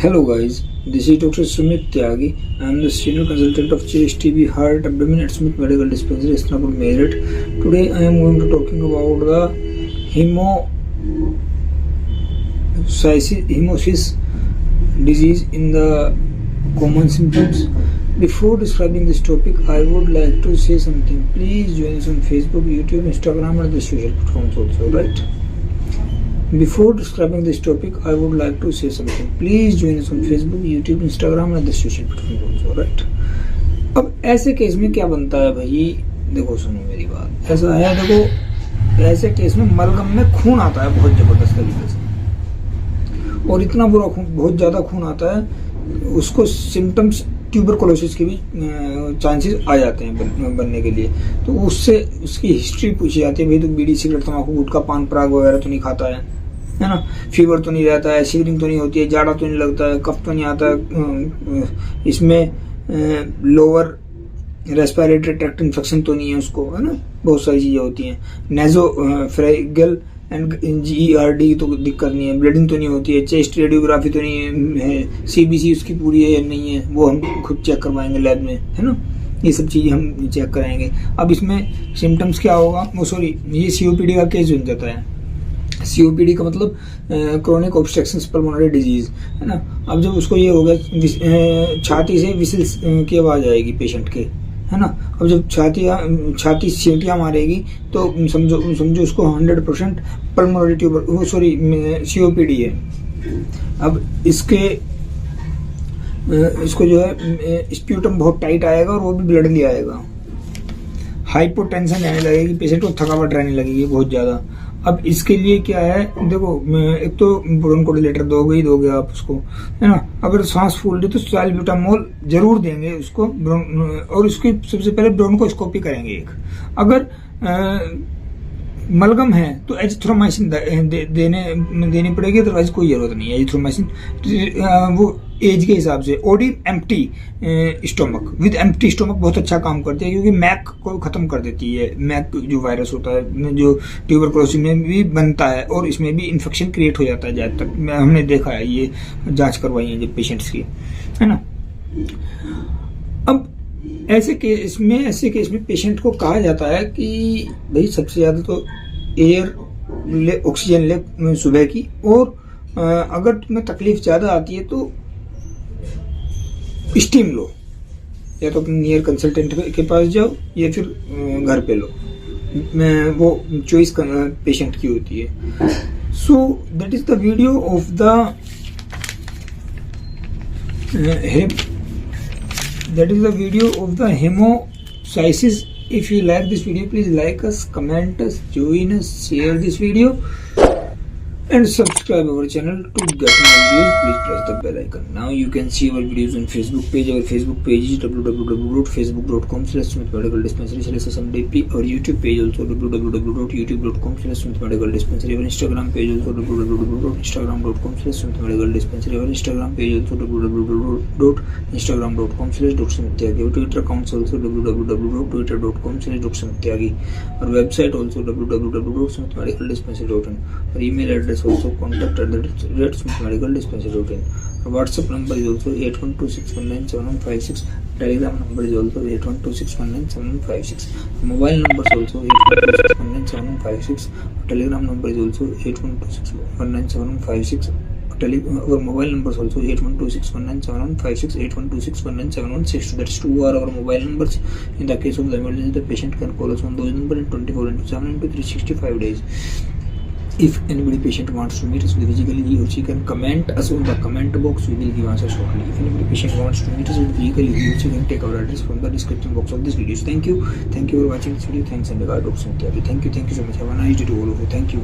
Hello guys, this is Dr. Sumit Tyagi. I am the senior consultant of CHTB Heart Abdomen at Smith Medical Dispensary, Isnapur, Meerut. Today I am going to talking about the hemolysis disease in the common symptoms. Before describing this topic, I would like to say something. Please join us on Facebook, YouTube, Instagram and the social platforms also, right? Before describing this topic, I would like to say something. Please join us on Facebook, YouTube, Instagram and the social platforms also, right? अब ऐसे case में क्या बनता है भाई, देखो सुनो मेरी बात। ऐसा है, देखो ऐसे केस में मलगम में खून आता है बहुत जबरदस्त तरीके से, और इतना बुरा खून, बहुत ज्यादा खून आता है, उसको सिम्टम्स ट्यूबरकुलोसिस के भी चांसेस आ जाते हैं बनने के लिए। तो उससे उसकी हिस्ट्री पूछी जाती है, भाई तो बीड़ी सिगरेट तम्बाकू गुटखा पान पराग वगैरह तो नहीं खाता है ना, फीवर तो नहीं रहता है, शिवरिंग तो नहीं होती है, जाड़ा तो नहीं लगता है, कफ तो नहीं आता है, इसमें लोअर रेस्पिरेटरी ट्रैक्ट इन्फेक्शन तो नहीं है उसको, है ना, बहुत सारी चीजें होती हैं, नेजोफेरेंजियल एंड GERD तो दिक्कत नहीं है, ब्लीडिंग तो नहीं होती है, चेस्ट रेडियोग्राफी तो नहीं है, CBC उसकी पूरी है या नहीं है वो हम खुद चेक करवाएंगे लैब में, है ना, ये सब चीजें हम चेक कराएंगे। अब इसमें सिम्टम्स क्या होगा, वो सॉरी ये COPD का केस बन जाता है। COPD का मतलब क्रोनिक ऑब्स्ट्रक्शन पल्मोनरी डिजीज, है ना। अब जब उसको ये होगा, छाती से विसिल्स की आवाज आएगी पेशेंट के, है ना। अब जब छाती सीटियां मारेगी तो समझो उसको 100% पल्मोनरी ट्यूबर सॉरी COPD है। अब इसको जो है स्प्यूटम बहुत टाइट आएगा और वो भी ब्लडली आएगा, हाइपोटेंशन रहने लगेगी, पेशेंट को थकावट रहने लगेगी बहुत ज्यादा। अब इसके लिए क्या है, देखो एक तो ब्रोंकोडिलेटर दोगे आप उसको, है ना। अगर सांस फूल रही तो साल्ब्यूटामोल जरूर देंगे उसको, और उसकी सबसे पहले ब्रोंकोस्कोपी करेंगे एक। अगर मलगम है तो एजिथ्रोमाइसिन देनी पड़ेगी, अदरवाइज कोई जरूरत नहीं है। एजिथ्रोमाइसिन वो एज के हिसाब से, ओडी empty stomach with empty stomach बहुत अच्छा काम करती है, क्योंकि मैक को खत्म कर देती है। मैक जो वायरस होता है जो ट्यूबरकुलोसिस में भी बनता है और इसमें भी इन्फेक्शन क्रिएट हो जाता है, ज्यादातर हमने देखा है, ये जांच करवाई है जब पेशेंट्स की, है ना। अब ऐसे केस में पेशेंट को कहा जाता है कि भाई सबसे ज्यादा तो ऑक्सीजन ले सुबह की, और अगर तुम्हें तकलीफ ज्यादा आती है तो स्टीम लो, या तो अपने नियर कंसल्टेंट के पास जाओ या फिर घर पे लो, वो चॉइस पेशेंट की होती है। So that is the video of the hemolysis. If you like this video, please like us, comment us, join us, share this video and subscribe our channel to get more videos. Please press the bell icon. Now you can see our videos on Facebook page. Our Facebook page is www.facebook.com/smithmedicaldispensary/smdp. Our YouTube page also www.youtube.com/smithmedicaldispensary. Our Instagram page also www.instagram.com/smithmedicaldispensary. Our Instagram page also www.instagram.com/drsmithtyagi. Our Twitter accounts also www.twitter.com/drsmithtyagi. Our website also www.smithmedicaldispensary.in. Our email address also contact@smithmedicaldispensary.in. Our WhatsApp number is also 8126197156. Telegram number is also 8126197156. Mobile number is also 8126197156. Telegram number is also 8126197156. Our mobile numbers also 8126197156, 8126197162. That's two are our mobile numbers. In the case of the emergency, the patient can call us on those numbers in 24/7 into 365 days. If anybody patient wants to meet us physically, he or she can comment us on the comment box. We will give answer shortly. If anybody patient wants to meet us physically, he or she can take our address from the description box of this video. Thank you for watching this video. Thanks and regard, Dr. Sumit Tyagi. Thank you so much. Have a nice day to all of you. Thank you.